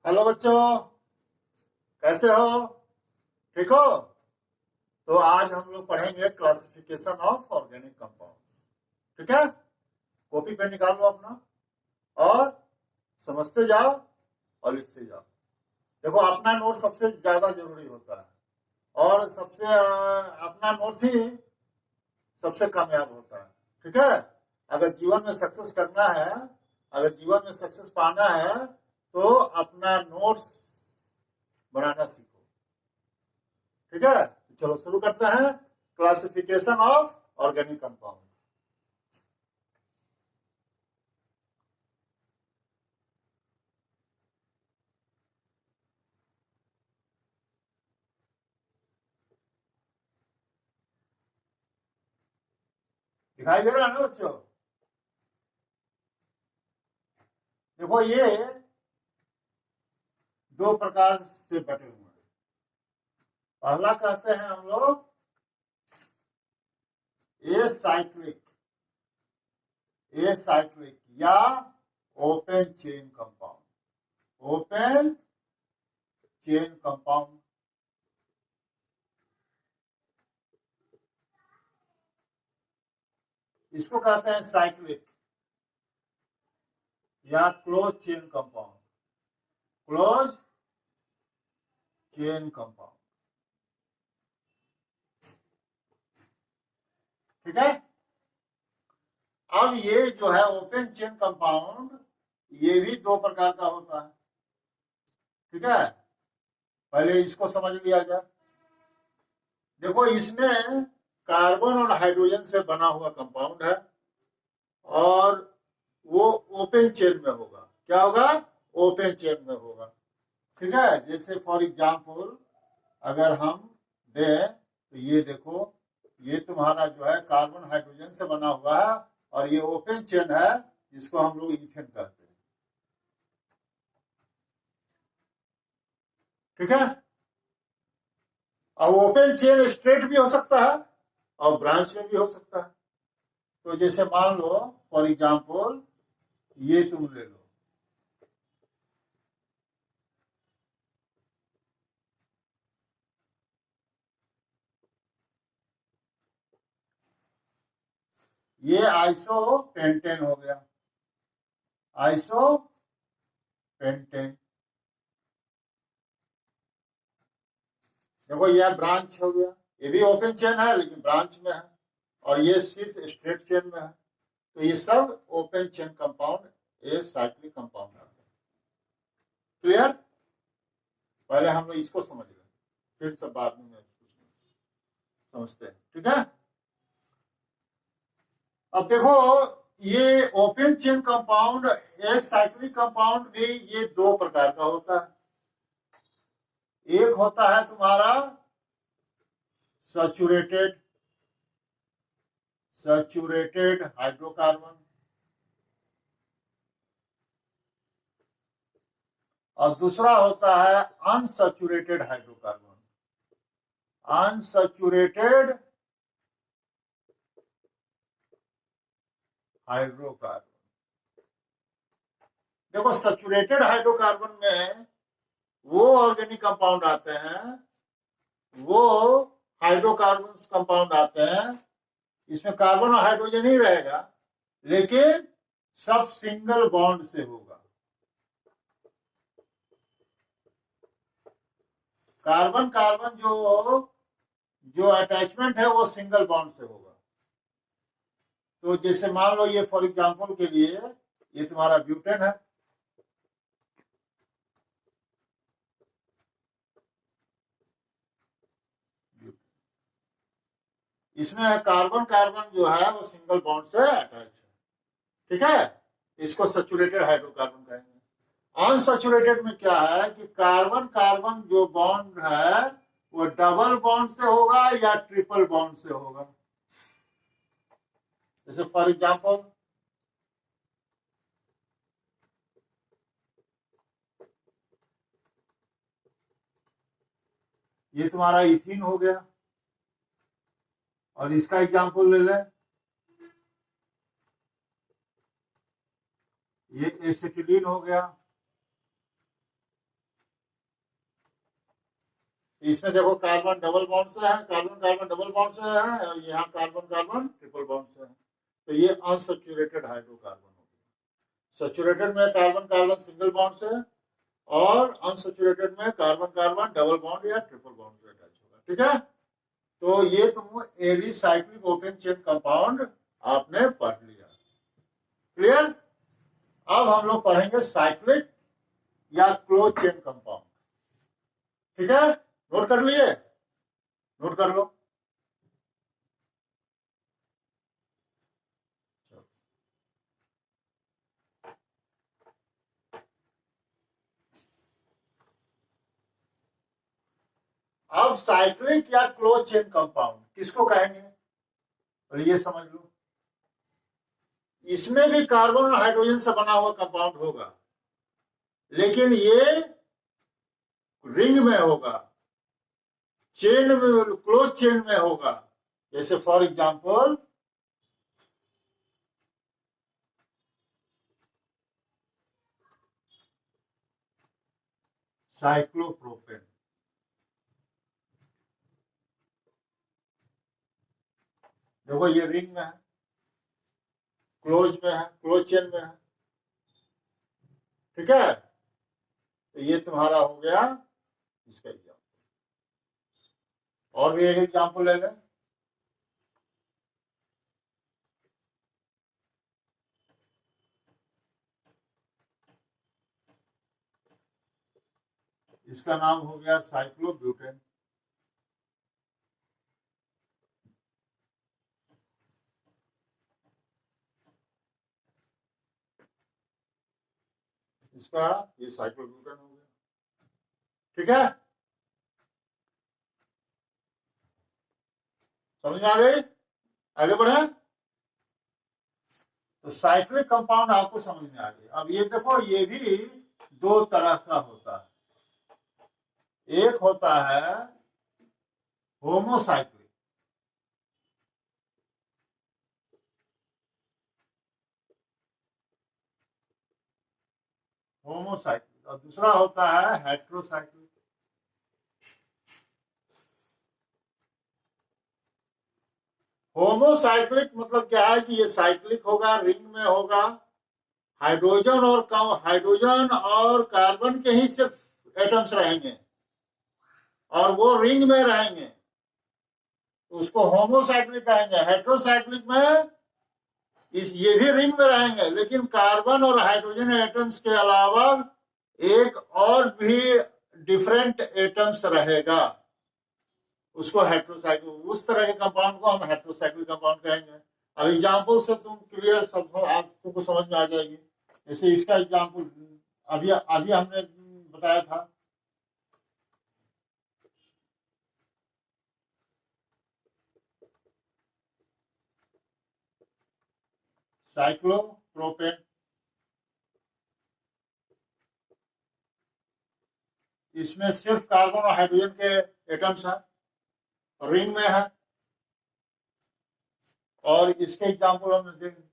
Hello बच्चों, कैसे हो? ठीक हो? तो आज हम लोग पढ़ेंगे क्लासिफिकेशन ऑफ ऑर्गेनिक कंपाउंड्स। ठीक है, कॉपी पेन निकाल लो अपना और समझते जाओ और लिखते जाओ। देखो, अपना नोट सबसे ज्यादा जरूरी होता है और अपना नोट्स ही सबसे कामयाब होता है। ठीक है, अगर जीवन में सक्सेस करना है, अगर जीवन में सक्सेस पाना है तो अपना नोट्स बनाना सीखो। ठीक है, चलो शुरू करते हैं। Classification of organic compound. दिखाई दे रहा है ना बच्चों? देखो, ये दो प्रकार से बटे हुए हैं। पहला कहते हैं हम लोग ए साइक्लिक या open chain compound. Open chain compound इसको कहते हैं साइक्लिक या close chain compound. Close chain compound. ठीक है, अब ये जो है ओपन चेन कंपाउंड, ये भी दो प्रकार का होता है। ठीक है, पहले इसको समझ लिया जाए। देखो, इसमें कार्बन और हाइड्रोजन से बना हुआ कंपाउंड है और वो ओपन चेन में होगा। क्या होगा? ओपन चेन में होगा। ठीक है, जैसे फॉर एग्जांपल अगर हम दें तो ये देखो, ये तुम्हारा जो है कार्बन हाइड्रोजन से बना हुआ है और ये ओपन चेन है जिसको हम लोग इथेन कहते हैं। ठीक है, अब ओपन चेन स्ट्रेट भी हो सकता है और ब्रांच में भी हो सकता है। तो जैसे मान लो फॉर एग्जांपल ये तुम ले लो, ये आइसोपेंटेन हो गया। आइसोपेंटेन, देखो यह ब्रांच हो गया। ये भी ओपन चेन है लेकिन ब्रांच में है और ये सिर्फ स्ट्रेट चेन में है। तो ये सब ओपन चेन कंपाउंड, ये साइक्लिक कंपाउंड आते हैं। क्लियर? पहले हम लोग इसको समझ लें, फिर सब बाद में उसको समझते हैं। ठीक है, अब देखो, ये ओपन चेन कंपाउंड, एक साइक्लिक कंपाउंड भी ये दो प्रकार का होता है। एक होता है तुम्हारा सैचुरेटेड हाइड्रोकार्बन और दूसरा होता है अनसैचुरेटेड हाइड्रोकार्बन। अनसैचुरेटेड हाइड्रोकार्बन, देखो सैचुरेटेड हाइड्रोकार्बन में वो ऑर्गेनिक कंपाउंड आते हैं, वो हाइड्रोकार्बन कंपाउंड आते हैं, इसमें कार्बन और हाइड्रोजन ही रहेगा लेकिन सब सिंगल बॉन्ड से होगा। कार्बन कार्बन जो अटैचमेंट है वो सिंगल बॉन्ड से होगा। तो जैसे मान लो ये फॉर एग्जांपल के लिए ये तुम्हारा ब्यूटेन है, इसमें कार्बन कार्बन जो है वो सिंगल बॉन्ड से अटैच है। ठीक है, इसको सैचुरेटेड हाइड्रोकार्बन कहेंगे। अनसैचुरेटेड में क्या है कि कार्बन कार्बन जो बॉन्ड है वो डबल बॉन्ड से होगा या ट्रिपल बॉन्ड से होगा। जैसे फॉर एग्जांपल ये तुम्हारा इथीन हो गया और इसका एग्जांपल ले लें, ये एसिटिलीन हो गया इसमें देखो कार्बन डबल बॉन्ड से है, कार्बन कार्बन डबल बॉन्ड से है, और यहाँ कार्बन कार्बन ट्रिपल बॉन्ड से है। तो ये अनसैचुरेटेड हाइड्रोकार्बन हो गया। सैचुरेटेड में कार्बन कार्बन सिंगल बॉन्ड से, और अनसैचुरेटेड में कार्बन कार्बन डबल बॉन्ड या ट्रिपल बॉन्ड से अटैच होगा। ठीक है, तो ये तुम एलिसाइक्लिक ओपन चेन कंपाउंड आपने पढ़ लिया। क्लियर। अब हम लोग पढ़ेंगे साइक्लिक या क्लोज चेन कंपाउंड। ठीक है, नोट कर लिए, नोट कर लो। अब साइक्लिक या क्लोज चेन कंपाउंड किसको कहेंगे, और ये समझ लो। इसमें भी कार्बन और हाइड्रोजन से बना हुआ कंपाउंड होगा, लेकिन ये रिंग में होगा, चेन में, क्लोज चेन में होगा। जैसे फॉर एग्जांपल साइक्लोप्रोपेन। देखो ये रिंग में है, क्लोज में है, क्लोज चेन में है। ठीक है, तो ये तुम्हारा हो गया इसका एग्जाम्पल। और भी एक एग्जाम्पल ले लें। इसका नाम हो गया साइक्लोब्यूटेन। इसका ये साइक्लोब्यूटेन हो गया। ठीक है, समझ में आ गई। आगे बढ़े। तो साइक्लिक कंपाउंड आपको समझ में आ गया। अब ये देखो, ये भी दो तरह का होता है। एक होता है होमोसाइक्लिक, होमोसाइक्लिक, और दूसरा होता है हेट्रोसाइक्लिक। होमोसाइक्लिक मतलब क्या है कि ये साइक्लिक होगा, रिंग में होगा, हाइड्रोजन और कार्बन के ही सिर्फ एटम्स रहेंगे, और वो रिंग में रहेंगे, उसको होमोसाइक्लिक कहेंगे। हेट्रोसाइक्लिक में ये भी रिंग में रहेंगे, लेकिन कार्बन और हाइड्रोजन एटम्स के अलावा एक और भी डिफरेंट एटम्स रहेगा, उसको हेट्रोसाइक्लिक, उस तरह के कंपाउंड को हम हेट्रोसाइक्लिक कंपाउंड कहेंगे। अब एग्जाम्पल से तुम क्लियर सब आपको समझ में आ जाएगी। जैसे इसका एग्जाम्पल अभी अभी हमने बताया था, साइक्लोप्रोपेन। इसमें सिर्फ कार्बन और हाइड्रोजन के एटम्स हैं, रिंग में है, और इसके एग्जाम्पल हमने देखे।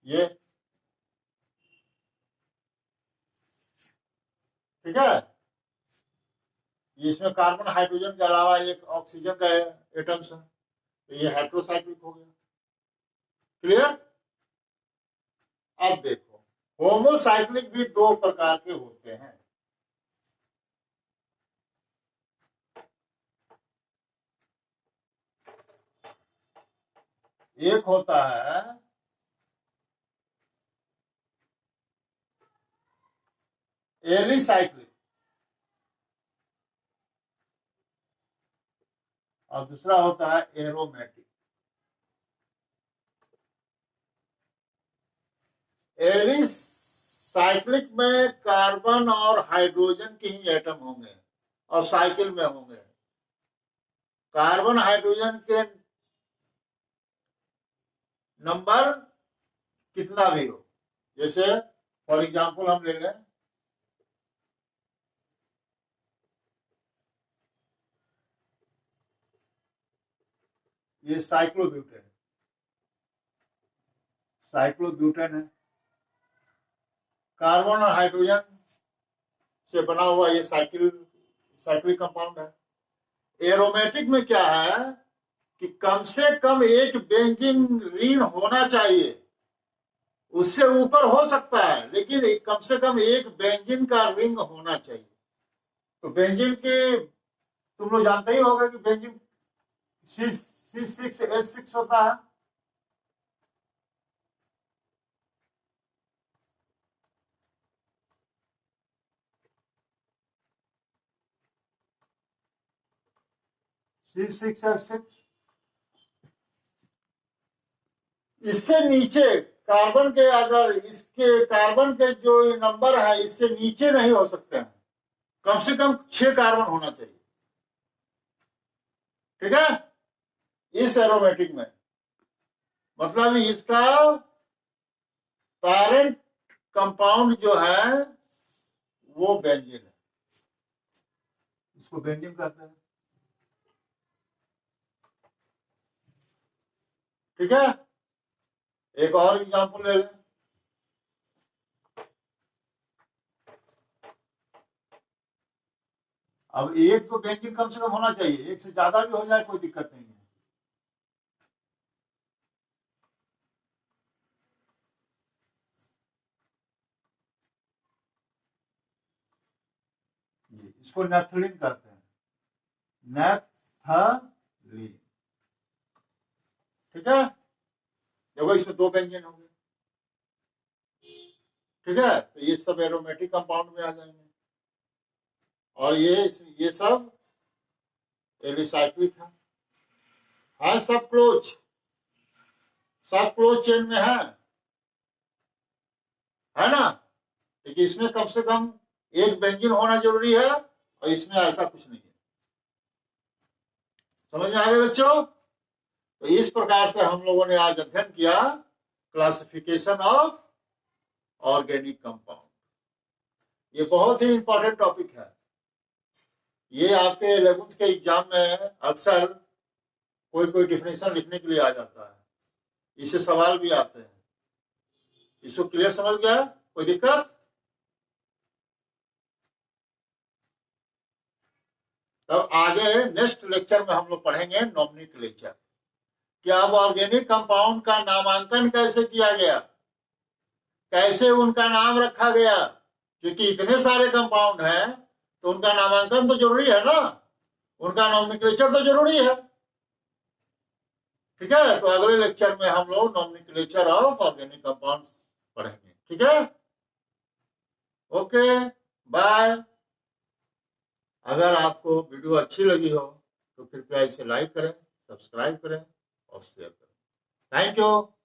ये ठीक है, इसमें कार्बन हाइड्रोजन के अलावा एक ऑक्सीजन का एटम्स है, तो ये हेट्रोसाइक्लिक हो गया। क्लियर। अब देखो, होमोसाइक्लिक भी दो प्रकार के होते हैं। एक होता है एलिसाइक्लिक, और दूसरा होता है एरोमेटिक। एलिसाइक्लिक में कार्बन और हाइड्रोजन के ही एटम होंगे और साइकिल में होंगे। कार्बन हाइड्रोजन के नंबर कितना भी हो, जैसे फॉर एग्जांपल हम ले लें, ये साइक्लोब्यूटेन, साइक्लोब्यूटेन है, कार्बन और हाइड्रोजन से बना हुआ ये साइक्लिक कंपाउंड है। एरोमेटिक में क्या है कि कम से कम एक बेंजीन ऋण होना चाहिए, उससे ऊपर हो सकता है लेकिन कम से कम एक बेंजीन का रिंग होना चाहिए। तो बेंजीन की तुम लोग जानते ही होगा कि बेंजीन C6H6 होता है। C6H6 इससे नीचे कार्बन के, अगर इसके कार्बन के जो नंबर है इससे नीचे नहीं हो सकते हैं, कम से कम 6 कार्बन होना चाहिए। ठीक है, इस एरोमेटिक में मतलब इसका पैरेंट कंपाउंड जो है वो बेंजीन है, इसको बेंजीन कहते हैं। ठीक है, एक और एग्जांपल ले लें। अब एक तो बेंजीन कम से कम होना चाहिए, एक से ज्यादा भी हो जाए कोई दिक्कत नहीं है। इसको नेफ्थलीन कहते हैं, नेफ्थलीन। ठीक है, देखो इसमें 2 बेंजीन होंगे। ठीक है, तो ये सब एरोमेटिक कंपाउंड में आ जाएंगे और ये सब एलिसाइक्लिक है सब क्लोज चेन में है ना। लेकिन इसमें कम से कम एक बेंजीन होना जरूरी है और इसमें ऐसा कुछ नहीं है। समझ में आ गया बच्चों? तो इस प्रकार से हम लोगों ने आज अध्ययन किया क्लासिफिकेशन ऑफ ऑर्गेनिक कंपाउंड। ये बहुत ही इंपॉर्टेंट टॉपिक है। ये आपके 11th के एग्जाम में अक्सर कोई डिफिनेशन लिखने के लिए आ जाता है, इससे सवाल भी आते हैं। इसको क्लियर समझ गया? कोई दिक्कत? तब आगे नेक्स्ट लेक्चर में हम लोग पढ़ेंगे नॉमिनोक्लेचर, कि अब ऑर्गेनिक कंपाउंड का नामांकन कैसे किया गया, कैसे उनका नाम रखा गया, क्योंकि इतने सारे कंपाउंड हैं तो उनका नामांकन तो जरूरी है ना, उनका नॉमिनोक्लेचर तो जरूरी है। ठीक है, तो अगले लेक्चर में हम लोग नॉमिनोक्लेचर ऑफ ऑर्गेनिक कंपाउंड्स पढ़ेंगे। ठीक है, ओके, बाय। अगर आपको वीडियो अच्छी लगी हो तो कृपया इसे लाइक करें, सब्सक्राइब करें और शेयर करें। Thank you.